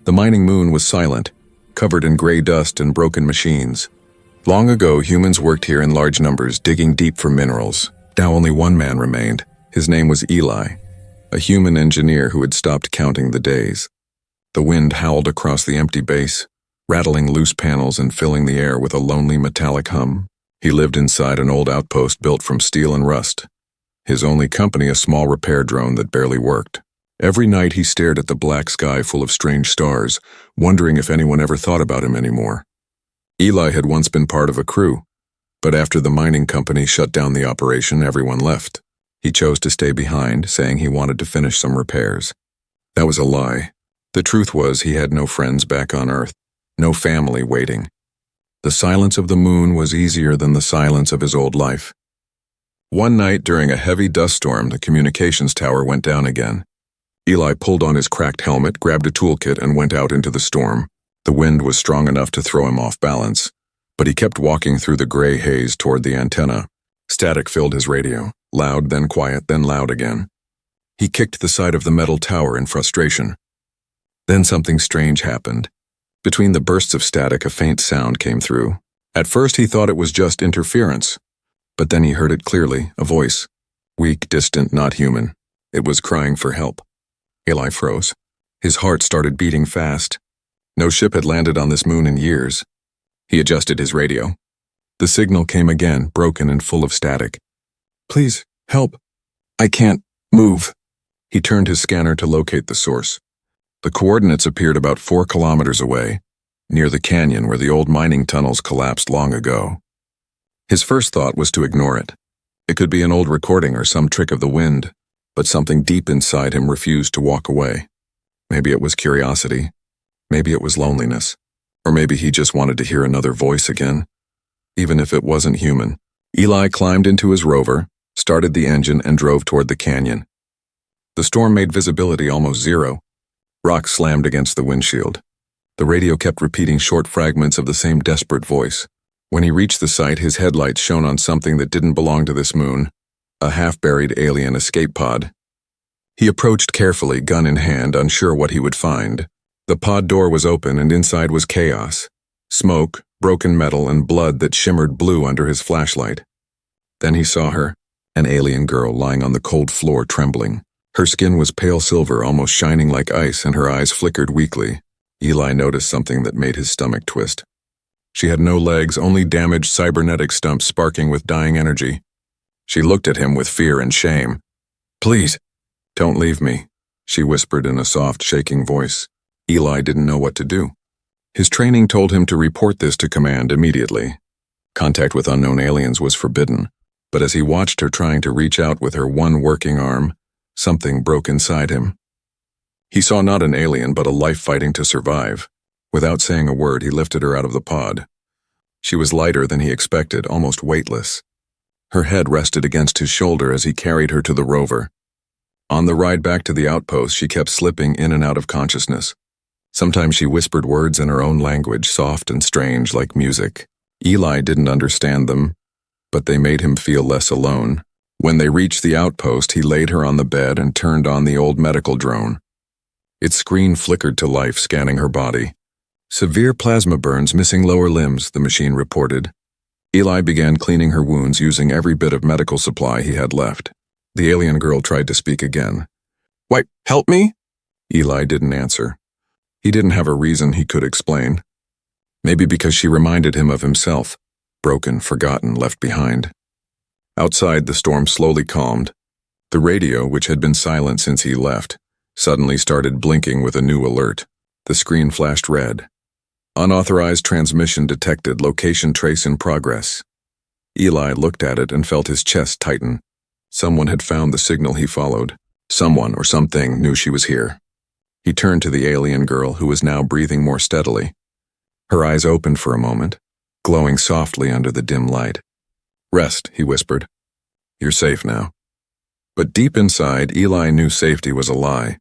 The mining moon was silent, covered in gray dust and broken machines. Long ago, humans worked here in large numbers, digging deep for minerals. Now only one man remained. His name was Eli, a human engineer who had stopped counting the days. The wind howled across the empty base, rattling loose panels and filling the air with a lonely metallic hum. He lived inside an old outpost built from steel and rust. His only company a small repair drone that barely worked. Every night he stared at the black sky full of strange stars, wondering if anyone ever thought about him anymore. Eli had once been part of a crew, but after the mining company shut down the operation, everyone left. He chose to stay behind, saying he wanted to finish some repairs. That was a lie. The truth was he had no friends back on Earth, no family waiting. The silence of the moon was easier than the silence of his old life. One night during a heavy dust storm, the communications tower went down again. Eli pulled on his cracked helmet, grabbed a toolkit, and went out into the storm. The wind was strong enough to throw him off balance, but he kept walking through the gray haze toward the antenna. Static filled his radio, loud, then quiet, then loud again. He kicked the side of the metal tower in frustration. Then something strange happened. Between the bursts of static, a faint sound came through. At first he thought it was just interference, but then he heard it clearly, a voice. Weak, distant, not human. It was crying for help. Eli froze. His heart started beating fast. No ship had landed on this moon in years. He adjusted his radio. The signal came again, broken and full of static. Please, help. I can't move. He turned his scanner to locate the source. The coordinates appeared about 4 kilometers away, near the canyon where the old mining tunnels collapsed long ago. His first thought was to ignore it. It could be an old recording or some trick of the wind, but something deep inside him refused to walk away. Maybe it was curiosity. Maybe it was loneliness. Or maybe he just wanted to hear another voice again. Even if it wasn't human. Eli climbed into his rover, started the engine, and drove toward the canyon. The storm made visibility almost zero. Rocks slammed against the windshield. The radio kept repeating short fragments of the same desperate voice. When he reached the site, his headlights shone on something that didn't belong to this moon, a half-buried alien escape pod. He approached carefully, gun in hand, unsure what he would find. The pod door was open, and inside was chaos. Smoke, broken metal, and blood that shimmered blue under his flashlight. Then he saw her, an alien girl lying on the cold floor trembling. Her skin was pale silver, almost shining like ice, and her eyes flickered weakly. Eli noticed something that made his stomach twist. She had no legs, only damaged cybernetic stumps sparking with dying energy. She looked at him with fear and shame. Please, don't leave me, she whispered in a soft, shaking voice. Eli didn't know what to do. His training told him to report this to command immediately. Contact with unknown aliens was forbidden, but as he watched her trying to reach out with her one working arm, something broke inside him. He saw not an alien, but a life fighting to survive. Without saying a word, he lifted her out of the pod. She was lighter than he expected, almost weightless. Her head rested against his shoulder as he carried her to the rover. On the ride back to the outpost, she kept slipping in and out of consciousness. Sometimes she whispered words in her own language, soft and strange like music. Eli didn't understand them, but they made him feel less alone. When they reached the outpost, he laid her on the bed and turned on the old medical drone. Its screen flickered to life, scanning her body. Severe plasma burns, missing lower limbs, the machine reported. Eli began cleaning her wounds using every bit of medical supply he had left. The alien girl tried to speak again. Why, help me? Eli didn't answer. He didn't have a reason he could explain. Maybe because she reminded him of himself, broken, forgotten, left behind. Outside, the storm slowly calmed. The radio, which had been silent since he left, suddenly started blinking with a new alert. The screen flashed red. Unauthorized transmission detected, location trace in progress. Eli looked at it and felt his chest tighten. Someone had found the signal he followed. Someone or something knew she was here. He turned to the alien girl, who was now breathing more steadily. Her eyes opened for a moment, glowing softly under the dim light. Rest, he whispered. You're safe now. But deep inside, Eli knew safety was a lie.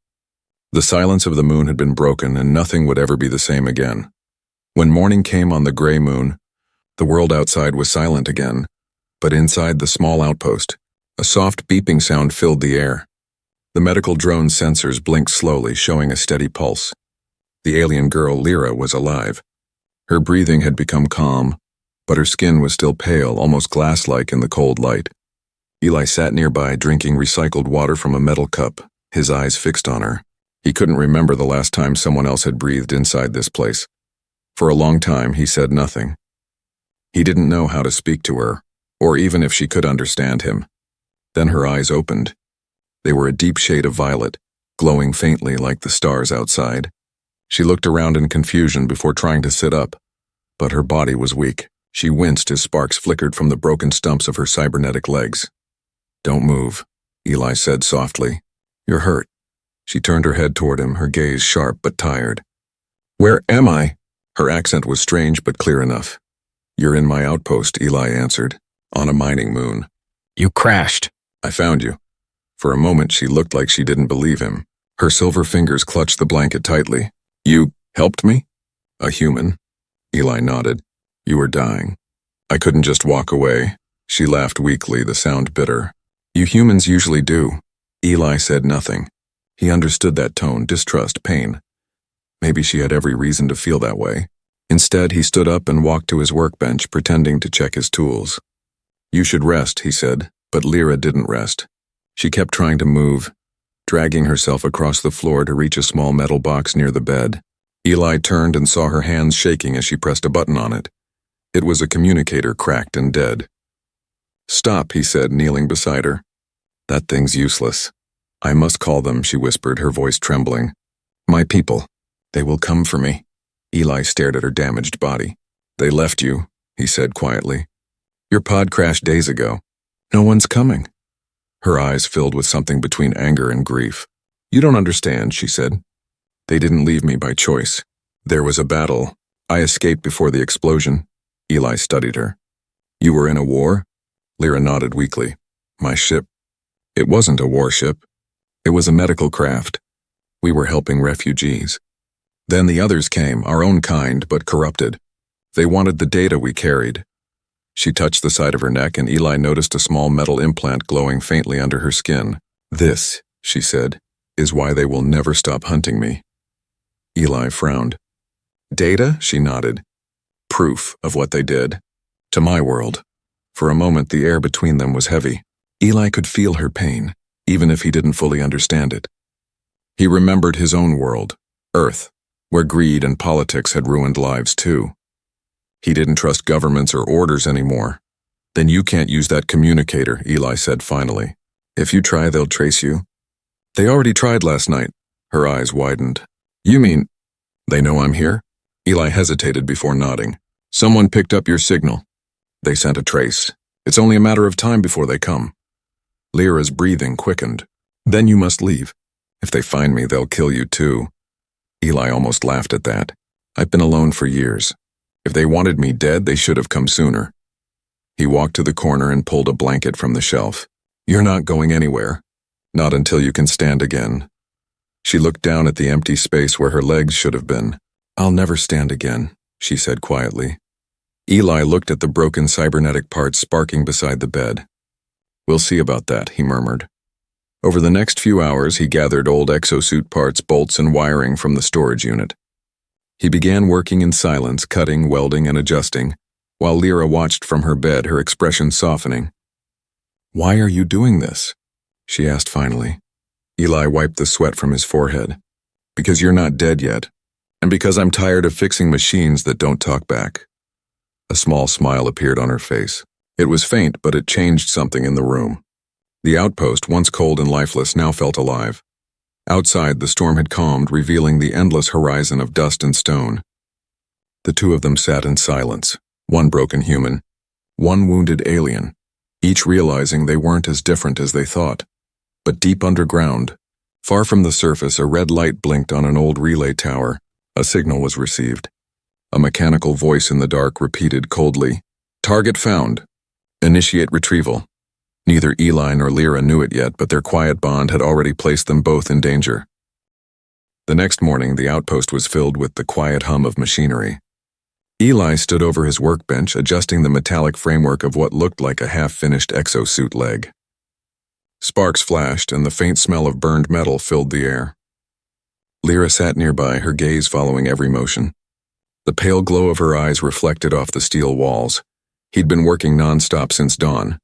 The silence of the moon had been broken, and nothing would ever be the same again. When morning came on the gray moon, the world outside was silent again, but inside the small outpost, a soft beeping sound filled the air. The medical drone's sensors blinked slowly, showing a steady pulse. The alien girl, Lira, was alive. Her breathing had become calm, but her skin was still pale, almost glass-like in the cold light. Eli sat nearby, drinking recycled water from a metal cup, his eyes fixed on her. He couldn't remember the last time someone else had breathed inside this place. For a long time, he said nothing. He didn't know how to speak to her, or even if she could understand him. Then her eyes opened. They were a deep shade of violet, glowing faintly like the stars outside. She looked around in confusion before trying to sit up, but her body was weak. She winced as sparks flickered from the broken stumps of her cybernetic legs. "Don't move," Eli said softly. "You're hurt." She turned her head toward him, her gaze sharp but tired. "Where am I?" Her accent was strange but clear enough. "You're in my outpost," Eli answered, "on a mining moon." "You crashed." "I found you." For a moment she looked like she didn't believe him. Her silver fingers clutched the blanket tightly. "You helped me?" "A human." Eli nodded. "You were dying. I couldn't just walk away." She laughed weakly, the sound bitter. "You humans usually do." Eli said nothing. He understood that tone, distrust, pain. Maybe she had every reason to feel that way. Instead, he stood up and walked to his workbench, pretending to check his tools. "You should rest," he said, but Lira didn't rest. She kept trying to move, dragging herself across the floor to reach a small metal box near the bed. Eli turned and saw her hands shaking as she pressed a button on it. It was a communicator, cracked and dead. "Stop," he said, kneeling beside her. "That thing's useless." "I must call them," she whispered, her voice trembling. "My people. They will come for me." Eli stared at her damaged body. "They left you," he said quietly. "Your pod crashed days ago. No one's coming." Her eyes filled with something between anger and grief. "You don't understand," she said. "They didn't leave me by choice. There was a battle. I escaped before the explosion." Eli studied her. "You were in a war?" Lira nodded weakly. "My ship. It wasn't a warship. It was a medical craft. We were helping refugees. Then the others came, our own kind, but corrupted. They wanted the data we carried." She touched the side of her neck, and Eli noticed a small metal implant glowing faintly under her skin. "This," she said, "is why they will never stop hunting me." Eli frowned. "Data?" she nodded. "Proof of what they did. To my world." For a moment, the air between them was heavy. Eli could feel her pain, even if he didn't fully understand it. He remembered his own world, Earth, where greed and politics had ruined lives too. He didn't trust governments or orders anymore. "Then you can't use that communicator," Eli said finally. "If you try, they'll trace you." "They already tried last night." Her eyes widened. "You mean they know I'm here?" Eli hesitated before nodding. "Someone picked up your signal. They sent a trace. It's only a matter of time before they come." Lyra's breathing quickened. "Then you must leave. If they find me, they'll kill you too." Eli almost laughed at that. "I've been alone for years. If they wanted me dead, they should have come sooner." He walked to the corner and pulled a blanket from the shelf. "You're not going anywhere. Not until you can stand again." She looked down at the empty space where her legs should have been. "I'll never stand again," she said quietly. Eli looked at the broken cybernetic parts sparking beside the bed. "We'll see about that," he murmured. Over the next few hours, he gathered old exosuit parts, bolts, and wiring from the storage unit. He began working in silence, cutting, welding, and adjusting, while Lira watched from her bed, her expression softening. "Why are you doing this?" she asked finally. Eli wiped the sweat from his forehead. "Because you're not dead yet, and because I'm tired of fixing machines that don't talk back." A small smile appeared on her face. It was faint, but it changed something in the room. The outpost, once cold and lifeless, now felt alive. Outside, the storm had calmed, revealing the endless horizon of dust and stone. The two of them sat in silence, one broken human, one wounded alien, each realizing they weren't as different as they thought. But deep underground, far from the surface, a red light blinked on an old relay tower. A signal was received. A mechanical voice in the dark repeated coldly, "Target found. Initiate retrieval." Neither Eli nor Lira knew it yet, but their quiet bond had already placed them both in danger. The next morning, the outpost was filled with the quiet hum of machinery. Eli stood over his workbench, adjusting the metallic framework of what looked like a half-finished exosuit leg. Sparks flashed, and the faint smell of burned metal filled the air. Lira sat nearby, her gaze following every motion. The pale glow of her eyes reflected off the steel walls. He'd been working non-stop since dawn.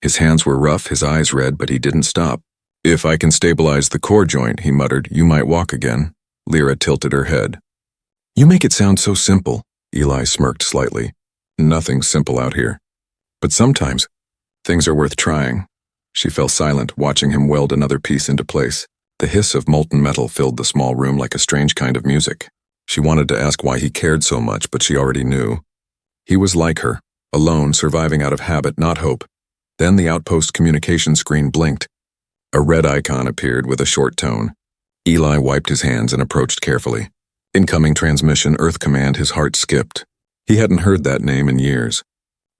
His hands were rough, his eyes red, but he didn't stop. "If I can stabilize the core joint," he muttered, "you might walk again." Lira tilted her head. "You make it sound so simple." Eli smirked slightly. "Nothing's simple out here. But sometimes, things are worth trying." She fell silent, watching him weld another piece into place. The hiss of molten metal filled the small room like a strange kind of music. She wanted to ask why he cared so much, but she already knew. He was like her, alone, surviving out of habit, not hope. Then the outpost communication screen blinked. A red icon appeared with a short tone. Eli wiped his hands and approached carefully. "Incoming transmission, Earth Command." His heart skipped. He hadn't heard that name in years.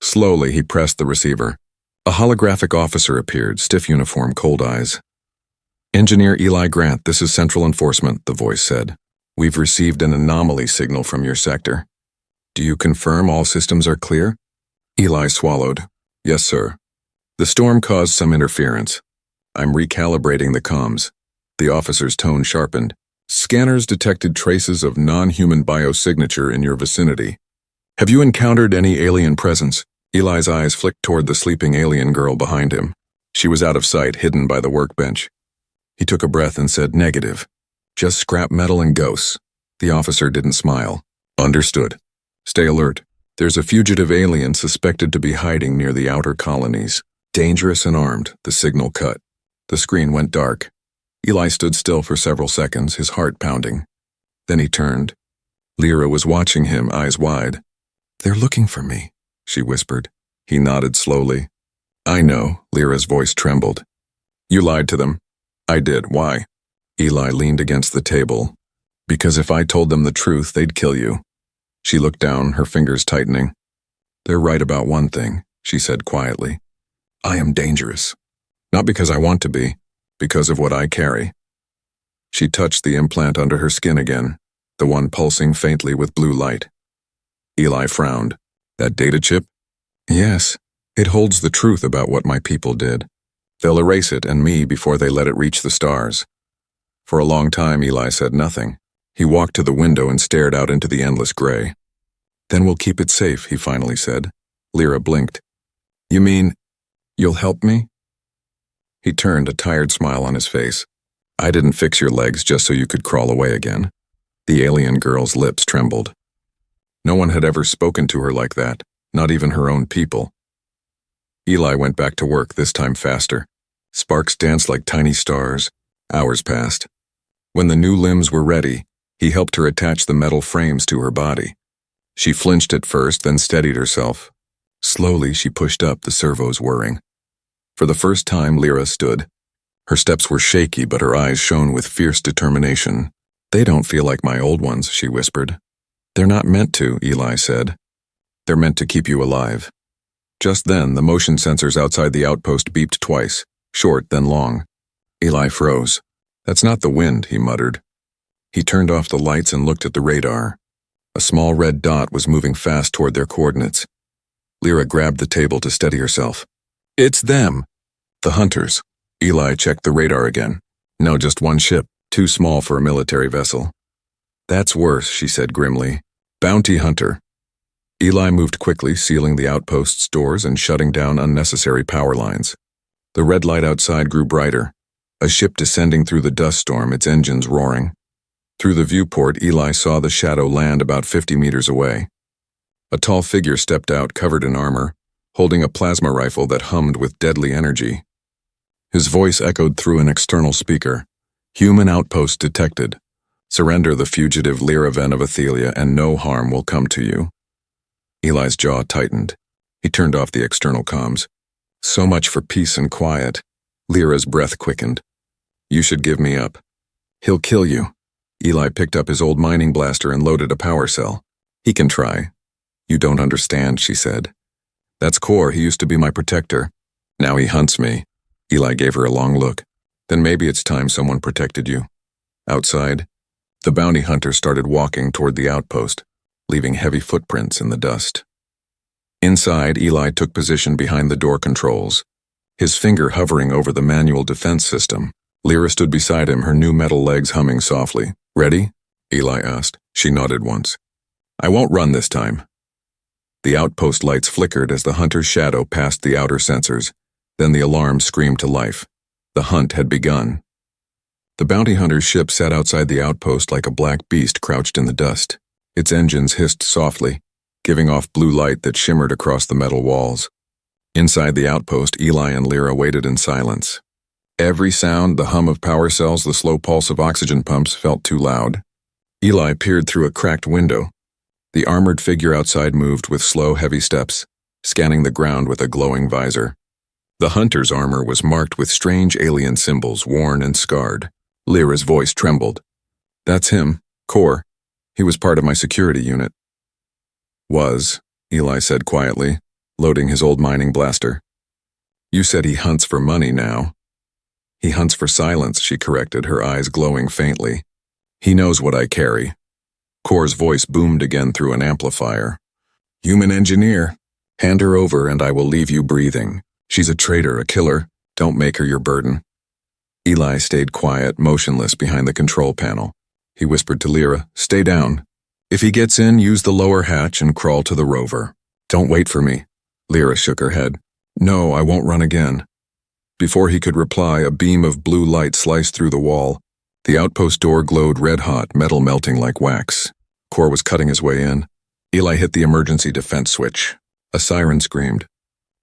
Slowly, he pressed the receiver. A holographic officer appeared, stiff uniform, cold eyes. "Engineer Eli Grant, this is Central Enforcement," the voice said. "We've received an anomaly signal from your sector. Do you confirm all systems are clear?" Eli swallowed. "Yes, sir. The storm caused some interference. I'm recalibrating the comms." The officer's tone sharpened. "Scanners detected traces of non-human biosignature in your vicinity. Have you encountered any alien presence?" Eli's eyes flicked toward the sleeping alien girl behind him. She was out of sight, hidden by the workbench. He took a breath and said, "Negative. Just scrap metal and ghosts." The officer didn't smile. "Understood. Stay alert. There's a fugitive alien suspected to be hiding near the outer colonies. Dangerous and armed." The signal cut. The screen went dark. Eli stood still for several seconds, his heart pounding. Then he turned. Lira was watching him, eyes wide. "They're looking for me," she whispered. He nodded slowly. "I know." Lira's voice trembled. "You lied to them." "I did. Why?" Eli leaned against the table. "Because if I told them the truth, they'd kill you." She looked down, her fingers tightening. "They're right about one thing," she said quietly. "I am dangerous. Not because I want to be, because of what I carry." She touched the implant under her skin again, the one pulsing faintly with blue light. Eli frowned. "That data chip?" "Yes. It holds the truth about what my people did. They'll erase it and me before they let it reach the stars." For a long time, Eli said nothing. He walked to the window and stared out into the endless gray. "Then we'll keep it safe," he finally said. Lira blinked. "You mean, you'll help me?" He turned, a tired smile on his face. "I didn't fix your legs just so you could crawl away again." The alien girl's lips trembled. No one had ever spoken to her like that, not even her own people. Eli went back to work, this time faster. Sparks danced like tiny stars. Hours passed. When the new limbs were ready, he helped her attach the metal frames to her body. She flinched at first, then steadied herself. Slowly, she pushed up, the servos whirring. For the first time, Lira stood. Her steps were shaky, but her eyes shone with fierce determination. "They don't feel like my old ones," she whispered. "They're not meant to," Eli said. "They're meant to keep you alive." Just then, the motion sensors outside the outpost beeped twice, short then long. Eli froze. "That's not the wind," he muttered. He turned off the lights and looked at the radar. A small red dot was moving fast toward their coordinates. Lira grabbed the table to steady herself. "It's them!" "The hunters." Eli checked the radar again. "No, just one ship, too small for a military vessel." "That's worse," she said grimly. "Bounty hunter." Eli moved quickly, sealing the outpost's doors and shutting down unnecessary power lines. The red light outside grew brighter. A ship descending through the dust storm, its engines roaring. Through the viewport, Eli saw the shadow land about 50 meters away. A tall figure stepped out, covered in armor, holding a plasma rifle that hummed with deadly energy. His voice echoed through an external speaker. "Human outpost detected. Surrender the fugitive Lira Ven of Athelia and no harm will come to you." Eli's jaw tightened. He turned off the external comms. So much for peace and quiet. Lira's breath quickened. "You should give me up." "He'll kill you." Eli picked up his old mining blaster and loaded a power cell. "He can try." "You don't understand," she said. "That's Core. He used to be my protector. Now he hunts me." Eli gave her a long look. "Then maybe it's time someone protected you." Outside, the bounty hunter started walking toward the outpost, leaving heavy footprints in the dust. Inside, Eli took position behind the door controls, his finger hovering over the manual defense system. Lira stood beside him, her new metal legs humming softly. Ready? Eli asked. She nodded once. I won't run this time. The outpost lights flickered as the hunter's shadow passed the outer sensors. Then the alarm screamed to life. The hunt had begun. The bounty hunter's ship sat outside the outpost like a black beast crouched in the dust. Its engines hissed softly, giving off blue light that shimmered across the metal walls. Inside the outpost, Eli and Lira waited in silence. Every sound, the hum of power cells, the slow pulse of oxygen pumps, felt too loud. Eli peered through a cracked window. The armored figure outside moved with slow, heavy steps, scanning the ground with a glowing visor. The hunter's armor was marked with strange alien symbols, worn and scarred. Lira's voice trembled. That's him, Core. He was part of my security unit. Was, Eli said quietly, loading his old mining blaster. You said he hunts for money now. He hunts for silence, she corrected, her eyes glowing faintly. He knows what I carry. Core's voice boomed again through an amplifier. Human engineer. Hand her over and I will leave you breathing. She's a traitor, a killer. Don't make her your burden. Eli stayed quiet, motionless behind the control panel. He whispered to Lira, stay down. If he gets in, use the lower hatch and crawl to the rover. Don't wait for me. Lira shook her head. No, I won't run again. Before he could reply, a beam of blue light sliced through the wall. The outpost door glowed red-hot, metal melting like wax. Core was cutting his way in. Eli hit the emergency defense switch. A siren screamed.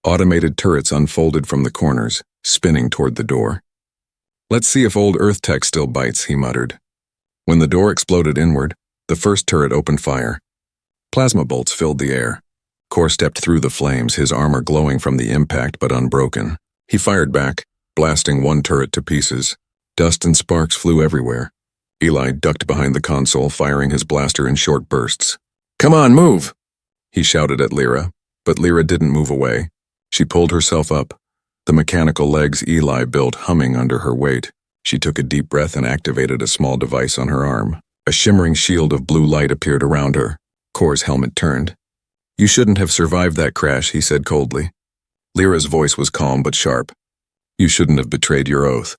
Automated turrets unfolded from the corners, spinning toward the door. Let's see if old Earth tech still bites, he muttered. When the door exploded inward, the first turret opened fire. Plasma bolts filled the air. Core stepped through the flames, his armor glowing from the impact but unbroken. He fired back, blasting one turret to pieces. Dust and sparks flew everywhere. Eli ducked behind the console, firing his blaster in short bursts. Come on, move! He shouted at Lira, but Lira didn't move away. She pulled herself up, the mechanical legs Eli built humming under her weight. She took a deep breath and activated a small device on her arm. A shimmering shield of blue light appeared around her. Core's helmet turned. You shouldn't have survived that crash, he said coldly. Lira's voice was calm but sharp. You shouldn't have betrayed your oath.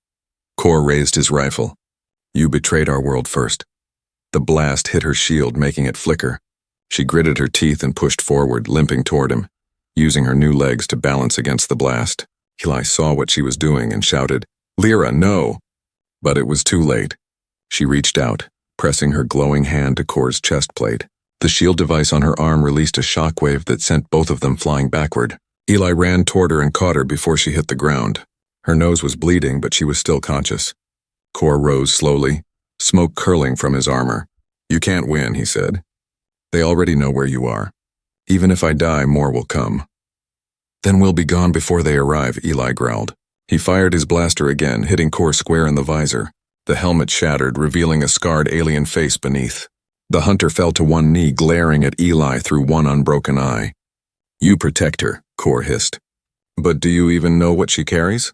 Core raised his rifle. You betrayed our world first. The blast hit her shield, making it flicker. She gritted her teeth and pushed forward, limping toward him, using her new legs to balance against the blast. Eli saw what she was doing and shouted, Lira, no! But it was too late. She reached out, pressing her glowing hand to Core's chest plate. The shield device on her arm released a shockwave that sent both of them flying backward. Eli ran toward her and caught her before she hit the ground. Her nose was bleeding, but she was still conscious. Core rose slowly, smoke curling from his armor. You can't win, he said. They already know where you are. Even if I die, more will come. Then we'll be gone before they arrive, Eli growled. He fired his blaster again, hitting Core square in the visor. The helmet shattered, revealing a scarred alien face beneath. The hunter fell to one knee, glaring at Eli through one unbroken eye. You protect her, Core hissed. But do you even know what she carries?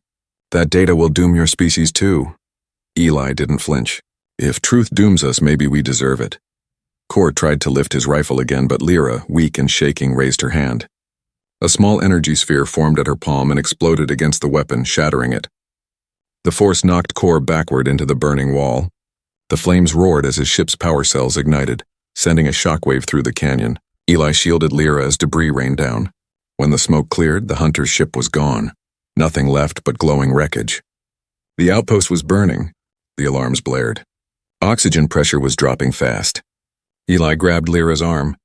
That data will doom your species too. Eli didn't flinch. If truth dooms us, maybe we deserve it. Core tried to lift his rifle again, but Lira, weak and shaking, raised her hand. A small energy sphere formed at her palm and exploded against the weapon, shattering it. The force knocked Core backward into the burning wall. The flames roared as his ship's power cells ignited, sending a shockwave through the canyon. Eli shielded Lira as debris rained down. When the smoke cleared, the hunter's ship was gone. Nothing left but glowing wreckage. The outpost was burning. The alarms blared. Oxygen pressure was dropping fast. Eli grabbed Lira's arm.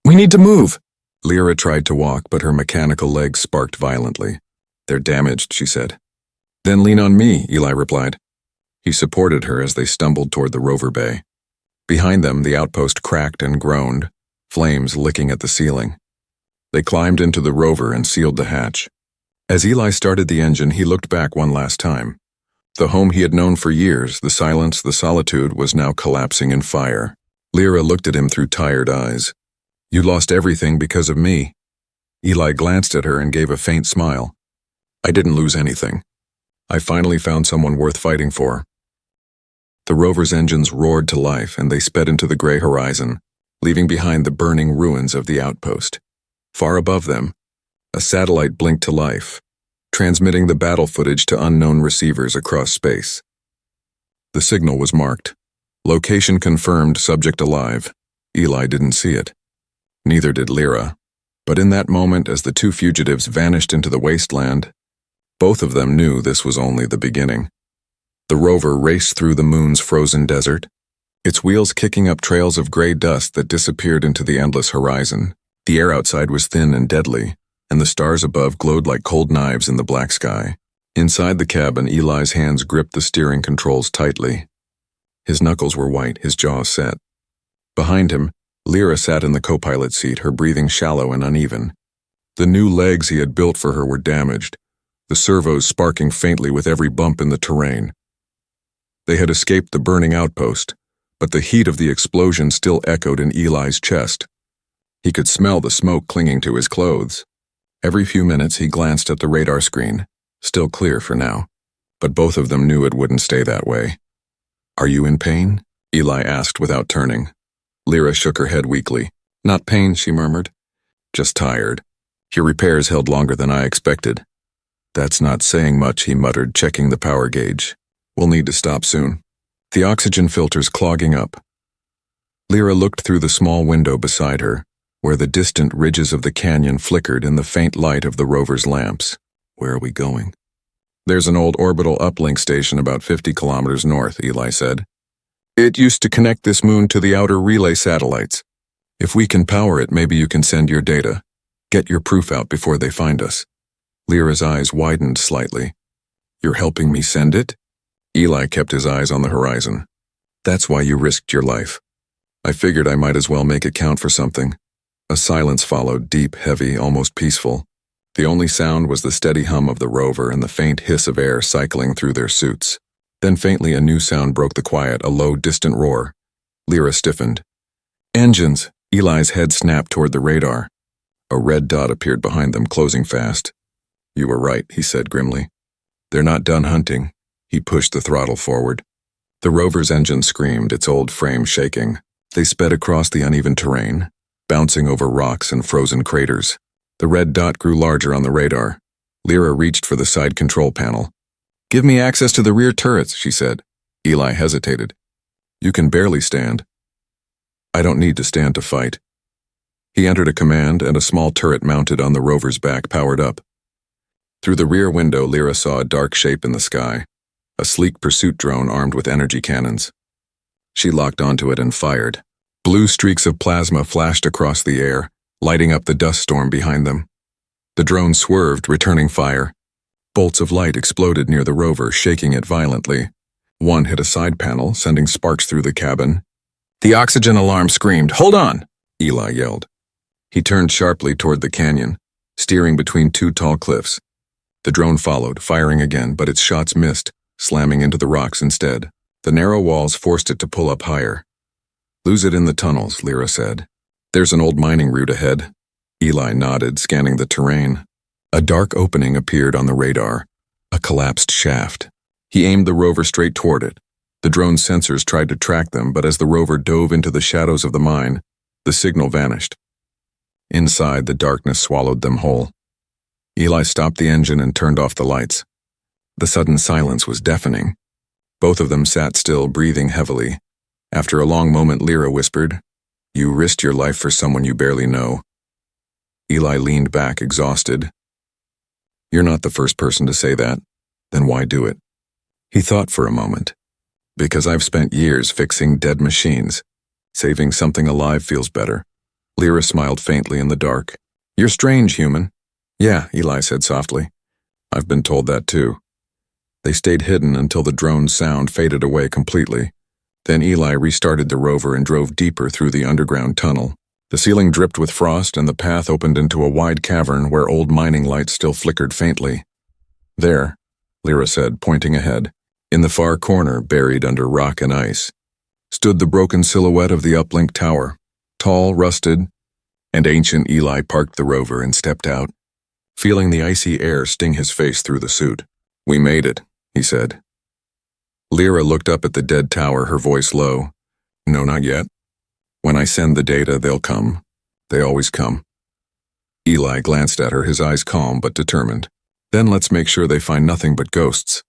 We need to move! Lira tried to walk, but her mechanical legs sparked violently. They're damaged, she said. Then lean on me, Eli replied. He supported her as they stumbled toward the rover bay. Behind them, the outpost cracked and groaned, flames licking at the ceiling. They climbed into the rover and sealed the hatch. As Eli started the engine, he looked back one last time. The home he had known for years, the silence, the solitude, was now collapsing in fire. Lira looked at him through tired eyes. You lost everything because of me. Eli glanced at her and gave a faint smile. I didn't lose anything. I finally found someone worth fighting for. The rover's engines roared to life and they sped into the gray horizon, leaving behind the burning ruins of the outpost. Far above them, a satellite blinked to life, transmitting the battle footage to unknown receivers across space. The signal was marked Location confirmed, subject alive. Eli didn't see it. Neither did Lira. But in that moment, as the two fugitives vanished into the wasteland, both of them knew this was only the beginning. The rover raced through the moon's frozen desert, its wheels kicking up trails of gray dust that disappeared into the endless horizon. The air outside was thin and deadly, and the stars above glowed like cold knives in the black sky. Inside the cabin, Eli's hands gripped the steering controls tightly. His knuckles were white, his jaws set. Behind him, Lira sat in the co-pilot seat, her breathing shallow and uneven. The new legs he had built for her were damaged, the servos sparking faintly with every bump in the terrain. They had escaped the burning outpost, but the heat of the explosion still echoed in Eli's chest. He could smell the smoke clinging to his clothes. Every few minutes he glanced at the radar screen, still clear for now, but both of them knew it wouldn't stay that way. "Are you in pain?" Eli asked without turning. Lira shook her head weakly. "Not pain," she murmured. "Just tired. Your repairs held longer than I expected." "That's not saying much," he muttered, checking the power gauge. "We'll need to stop soon. The oxygen filter's clogging up." Lira looked through the small window beside her, where the distant ridges of the canyon flickered in the faint light of the rover's lamps. "Where are we going?" "There's an old orbital uplink station about 50 kilometers north," Eli said. "It used to connect this moon to the outer relay satellites. If we can power it, maybe you can send your data. Get your proof out before they find us." Lira's eyes widened slightly. "You're helping me send it?" Eli kept his eyes on the horizon. "That's why you risked your life." "I figured I might as well make it count for something." A silence followed, deep, heavy, almost peaceful. The only sound was the steady hum of the rover and the faint hiss of air cycling through their suits. Then faintly a new sound broke the quiet, a low, distant roar. Lira stiffened. "Engines!" Eli's head snapped toward the radar. A red dot appeared behind them, closing fast. "You were right," he said grimly. "They're not done hunting." He pushed the throttle forward. The rover's engine screamed, its old frame shaking. They sped across the uneven terrain, bouncing over rocks and frozen craters. The red dot grew larger on the radar. Lira reached for the side control panel. "Give me access to the rear turrets," she said. Eli hesitated. "You can barely stand." "I don't need to stand to fight." He entered a command, and a small turret mounted on the rover's back powered up. Through the rear window, Lira saw a dark shape in the sky, a sleek pursuit drone armed with energy cannons. She locked onto it and fired. Blue streaks of plasma flashed across the air, lighting up the dust storm behind them. The drone swerved, returning fire. Bolts of light exploded near the rover, shaking it violently. One hit a side panel, sending sparks through the cabin. The oxygen alarm screamed, "Hold on!" Eli yelled. He turned sharply toward the canyon, steering between two tall cliffs. The drone followed, firing again, but its shots missed, slamming into the rocks instead. The narrow walls forced it to pull up higher. "Lose it in the tunnels," Lira said. "There's an old mining route ahead." Eli nodded, scanning the terrain. A dark opening appeared on the radar, a collapsed shaft. He aimed the rover straight toward it. The drone's sensors tried to track them, but as the rover dove into the shadows of the mine, the signal vanished. Inside, the darkness swallowed them whole. Eli stopped the engine and turned off the lights. The sudden silence was deafening. Both of them sat still, breathing heavily. After a long moment, Lira whispered, "You risked your life for someone you barely know." Eli leaned back, exhausted. "You're not the first person to say that. Then why do it?" He thought for a moment. "Because I've spent years fixing dead machines. Saving something alive feels better." Lira smiled faintly in the dark. "You're strange, human." "Yeah," Eli said softly. "I've been told that too." They stayed hidden until the drone's sound faded away completely. Then Eli restarted the rover and drove deeper through the underground tunnel. The ceiling dripped with frost, and the path opened into a wide cavern where old mining lights still flickered faintly. "There," Lira said, pointing ahead. In the far corner, buried under rock and ice, stood the broken silhouette of the uplink tower. Tall, rusted, and ancient. Eli parked the rover and stepped out, feeling the icy air sting his face through the suit. "We made it," he said. Lira looked up at the dead tower, her voice low. "No, not yet. When I send the data, they'll come. They always come." Eli glanced at her, his eyes calm but determined. "Then let's make sure they find nothing but ghosts."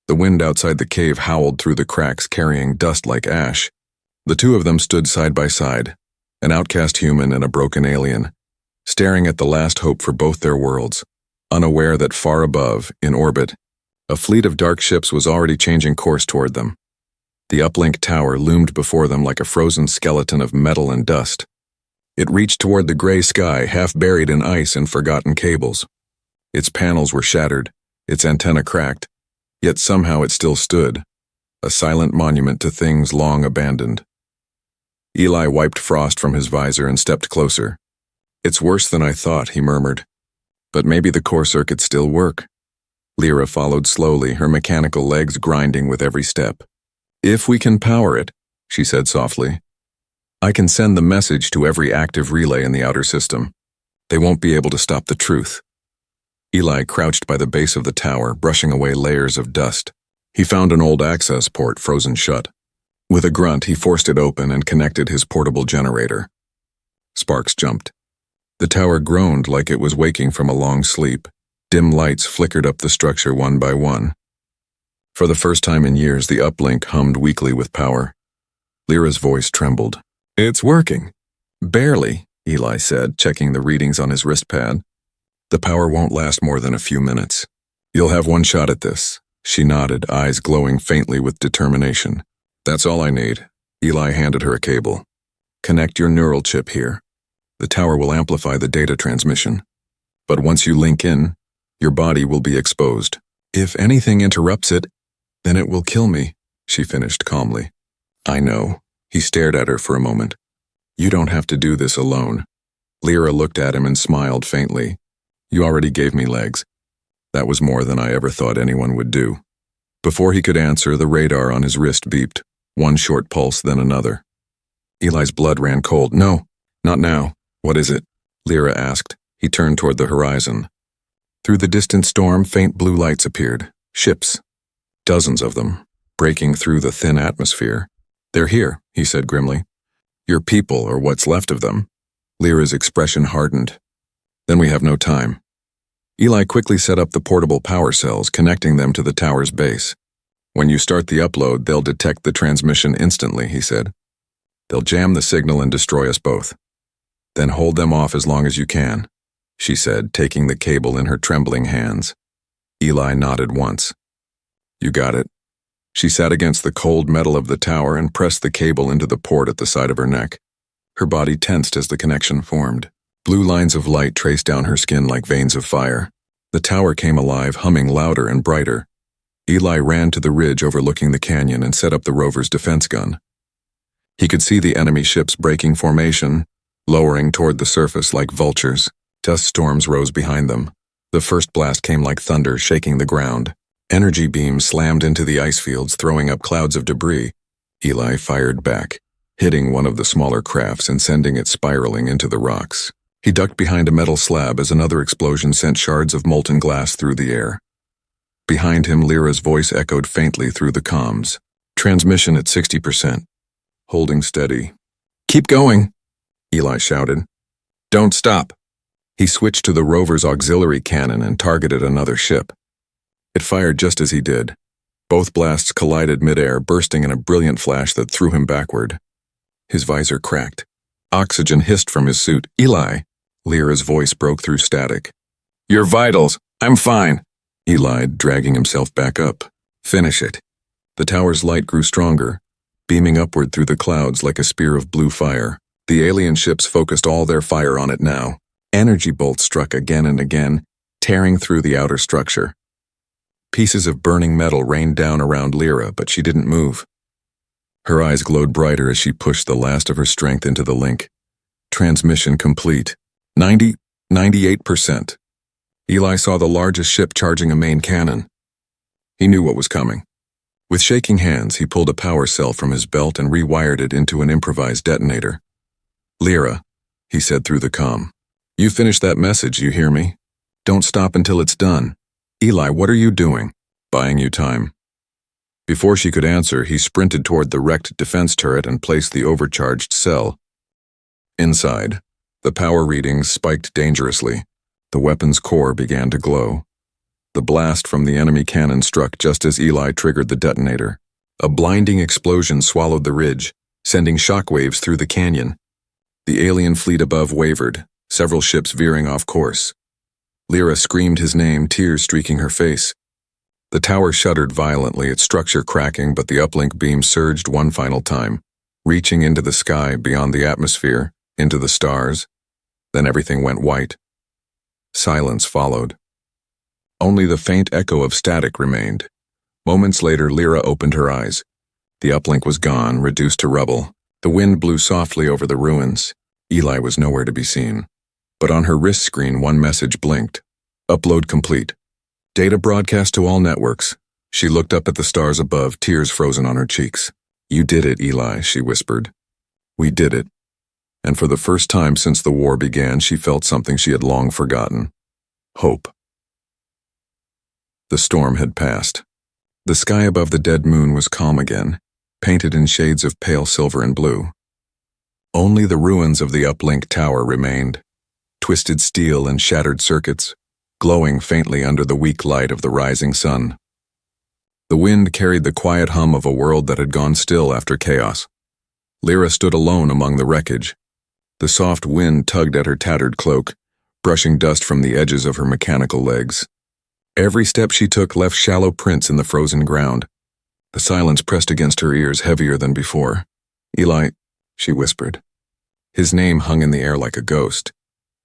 The wind outside the cave howled through the cracks, carrying dust like ash. The two of them stood side by side, an outcast human and a broken alien, staring at the last hope for both their worlds, unaware that far above, in orbit, a fleet of dark ships was already changing course toward them. The uplink tower loomed before them like a frozen skeleton of metal and dust. It reached toward the gray sky, half buried in ice and forgotten cables. Its panels were shattered, its antenna cracked, yet somehow it still stood, a silent monument to things long abandoned. Eli wiped frost from his visor and stepped closer. "It's worse than I thought," he murmured. "But maybe the core circuits still work." Lira followed slowly, her mechanical legs grinding with every step. "If we can power it," she said softly, "I can send the message to every active relay in the outer system. They won't be able to stop the truth." Eli crouched by the base of the tower, brushing away layers of dust. He found an old access port frozen shut. With a grunt, he forced it open and connected his portable generator. Sparks jumped. The tower groaned like it was waking from a long sleep. Dim lights flickered up the structure one by one. For the first time in years, the uplink hummed weakly with power. Lyra's voice trembled. "It's working." "Barely," Eli said, checking the readings on his wristpad. "The power won't last more than a few minutes. You'll have one shot at this." She nodded, eyes glowing faintly with determination. "That's all I need." Eli handed her a cable. "Connect your neural chip here. The tower will amplify the data transmission. But once you link in, your body will be exposed. If anything interrupts it, then it will kill me," she finished calmly. "I know." He stared at her for a moment. "You don't have to do this alone." Lira looked at him and smiled faintly. "You already gave me legs." That was more than I ever thought anyone would do. Before he could answer, the radar on his wrist beeped, one short pulse, then another. Eli's blood ran cold. "No, not now." "What is it?" Lira asked. He turned toward the horizon. Through the distant storm, faint blue lights appeared. Ships. Dozens of them, breaking through the thin atmosphere. "They're here," he said grimly. "Your people, or what's left of them." Lyra's expression hardened. "Then we have no time." Eli quickly set up the portable power cells, connecting them to the tower's base. "When you start the upload, they'll detect the transmission instantly," he said. "They'll jam the signal and destroy us both. Then hold them off as long as you can," she said, taking the cable in her trembling hands. Eli nodded once. "You got it." She sat against the cold metal of the tower and pressed the cable into the port at the side of her neck. Her body tensed as the connection formed. Blue lines of light traced down her skin like veins of fire. The tower came alive, humming louder and brighter. Eli ran to the ridge overlooking the canyon and set up the rover's defense gun. He could see the enemy ships breaking formation, lowering toward the surface like vultures. Dust storms rose behind them. The first blast came like thunder, shaking the ground. Energy beams slammed into the ice fields, throwing up clouds of debris. Eli fired back, hitting one of the smaller crafts and sending it spiraling into the rocks. He ducked behind a metal slab as another explosion sent shards of molten glass through the air. Behind him, Lyra's voice echoed faintly through the comms. "Transmission at 60%. Holding steady." "Keep going," Eli shouted. "Don't stop." He switched to the rover's auxiliary cannon and targeted another ship. It fired just as he did. Both blasts collided midair, bursting in a brilliant flash that threw him backward. His visor cracked. Oxygen hissed from his suit. "Eli!" Lyra's voice broke through static. "Your vitals! I'm fine!" He lied, dragging himself back up. "Finish it." The tower's light grew stronger, beaming upward through the clouds like a spear of blue fire. The alien ships focused all their fire on it now. Energy bolts struck again and again, tearing through the outer structure. Pieces of burning metal rained down around Lira, but she didn't move. Her eyes glowed brighter as she pushed the last of her strength into the link. Transmission complete. 98%. Eli saw the largest ship charging a main cannon. He knew what was coming. With shaking hands, he pulled a power cell from his belt and rewired it into an improvised detonator. "Lira," he said through the comm. "You finish that message, you hear me? Don't stop until it's done." "Eli, what are you doing?" "Buying you time." Before she could answer, he sprinted toward the wrecked defense turret and placed the overcharged cell. Inside, the power readings spiked dangerously. The weapon's core began to glow. The blast from the enemy cannon struck just as Eli triggered the detonator. A blinding explosion swallowed the ridge, sending shockwaves through the canyon. The alien fleet above wavered, several ships veering off course. Lira screamed his name, tears streaking her face. The tower shuddered violently, its structure cracking, but the uplink beam surged one final time, reaching into the sky, beyond the atmosphere, into the stars. Then everything went white. Silence followed. Only the faint echo of static remained. Moments later, Lira opened her eyes. The uplink was gone, reduced to rubble. The wind blew softly over the ruins. Eli was nowhere to be seen. But on her wrist screen, one message blinked. Upload complete. Data broadcast to all networks. She looked up at the stars above, tears frozen on her cheeks. You did it, Eli, she whispered. We did it. And for the first time since the war began, she felt something she had long forgotten. Hope. The storm had passed. The sky above the dead moon was calm again, painted in shades of pale silver and blue. Only the ruins of the uplink tower remained, twisted steel and shattered circuits, glowing faintly under the weak light of the rising sun. The wind carried the quiet hum of a world that had gone still after chaos. Lira stood alone among the wreckage. The soft wind tugged at her tattered cloak, brushing dust from the edges of her mechanical legs. Every step she took left shallow prints in the frozen ground. The silence pressed against her ears, heavier than before. Eli, she whispered. His name hung in the air like a ghost.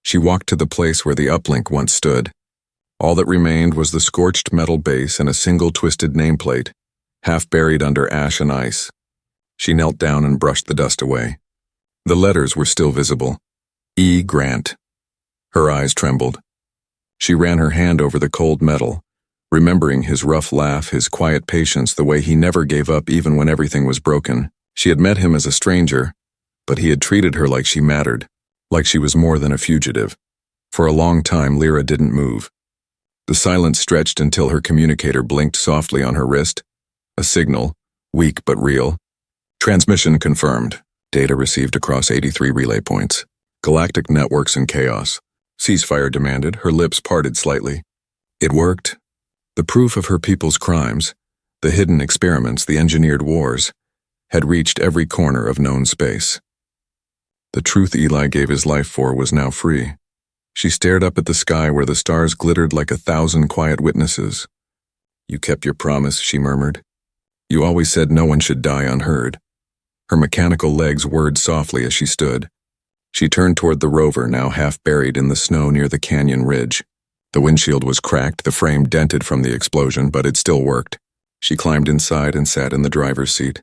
She walked to the place where the uplink once stood. All that remained was the scorched metal base and a single twisted nameplate, half buried under ash and ice. She knelt down and brushed the dust away. The letters were still visible. E. Grant. Her eyes trembled. She ran her hand over the cold metal, remembering his rough laugh, his quiet patience, the way he never gave up even when everything was broken. She had met him as a stranger, but he had treated her like she mattered, like she was more than a fugitive. For a long time, Lira didn't move. The silence stretched until her communicator blinked softly on her wrist. A signal, weak but real. Transmission confirmed. Data received across 83 relay points. Galactic networks in chaos. Ceasefire demanded, her lips parted slightly. It worked. The proof of her people's crimes, the hidden experiments, the engineered wars, had reached every corner of known space. The truth Eli gave his life for was now free. She stared up at the sky where the stars glittered like 1,000 quiet witnesses. You kept your promise, she murmured. You always said no one should die unheard. Her mechanical legs whirred softly as she stood. She turned toward the rover, now half buried in the snow near the canyon ridge. The windshield was cracked, the frame dented from the explosion, but it still worked. She climbed inside and sat in the driver's seat.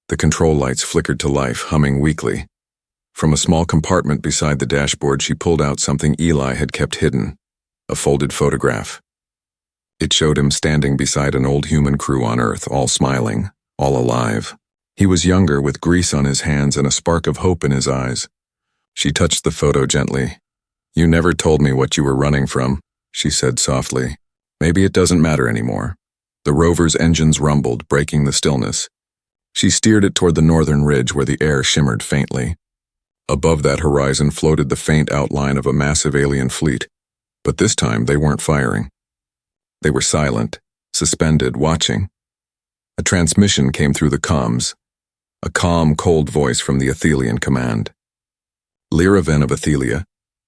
The control lights flickered to life, humming weakly. From a small compartment beside the dashboard, she pulled out something Eli had kept hidden, a folded photograph. It showed him standing beside an old human crew on Earth, all smiling, all alive. He was younger, with grease on his hands and a spark of hope in his eyes. She touched the photo gently. You never told me what you were running from, she said softly. Maybe it doesn't matter anymore. The rover's engines rumbled, breaking the stillness. She steered it toward the northern ridge where the air shimmered faintly. Above that horizon floated the faint outline of a massive alien fleet, but this time they weren't firing. They were silent, suspended, watching. A transmission came through the comms, a calm, cold voice from the Athelian command. Lira Ven of Athelia,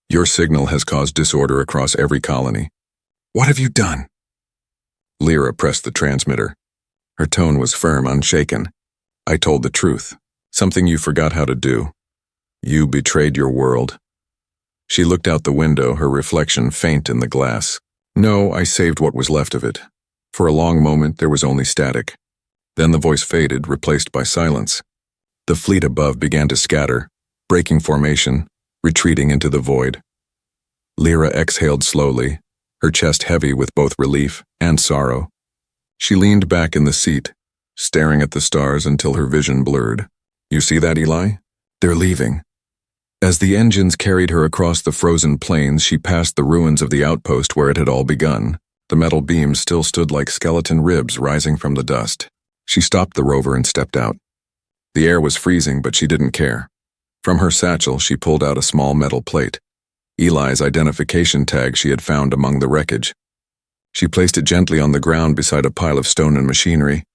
your signal has caused disorder across every colony. What have you done? Lira pressed the transmitter. Her tone was firm, unshaken. I told the truth, something you forgot how to do. You betrayed your world. She looked out the window, her reflection faint in the glass. No, I saved what was left of it. For a long moment, there was only static. Then the voice faded, replaced by silence. The fleet above began to scatter, breaking formation, retreating into the void. Lira exhaled slowly, her chest heavy with both relief and sorrow. She leaned back in the seat, staring at the stars until her vision blurred. You see that, Eli? They're leaving. As the engines carried her across the frozen plains, she passed the ruins of the outpost where it had all begun. The metal beams still stood like skeleton ribs rising from the dust. She stopped the rover and stepped out. The air was freezing, but she didn't care. From her satchel, she pulled out a small metal plate, Eli's identification tag she had found among the wreckage. She placed it gently on the ground beside a pile of stone and machinery.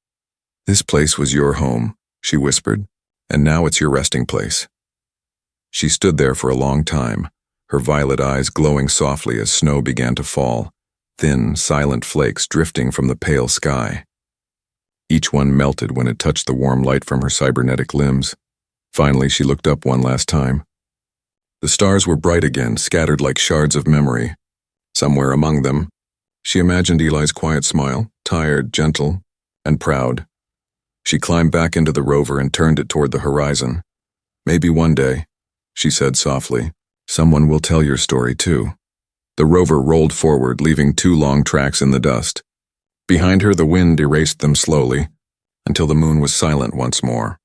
"This place was your home," she whispered, "and now it's your resting place." She stood there for a long time, her violet eyes glowing softly as snow began to fall, thin, silent flakes drifting from the pale sky. Each one melted when it touched the warm light from her cybernetic limbs. Finally, she looked up one last time. The stars were bright again, scattered like shards of memory. Somewhere among them, she imagined Eli's quiet smile, tired, gentle, and proud. She climbed back into the rover and turned it toward the horizon. "Maybe one day," she said softly, "someone will tell your story too." The rover rolled forward, leaving 2 long tracks in the dust. Behind her, the wind erased them slowly, until the moon was silent once more.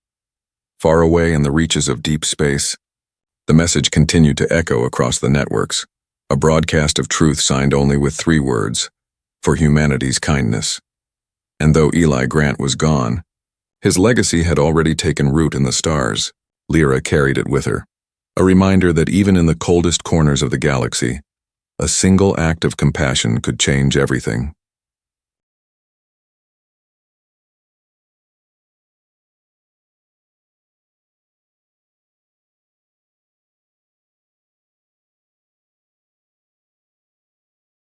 Far away in the reaches of deep space, the message continued to echo across the networks, a broadcast of truth signed only with 3 words: "For humanity's kindness." And though Eli Grant was gone, his legacy had already taken root in the stars. Lira carried it with her, a reminder that even in the coldest corners of the galaxy, a single act of compassion could change everything.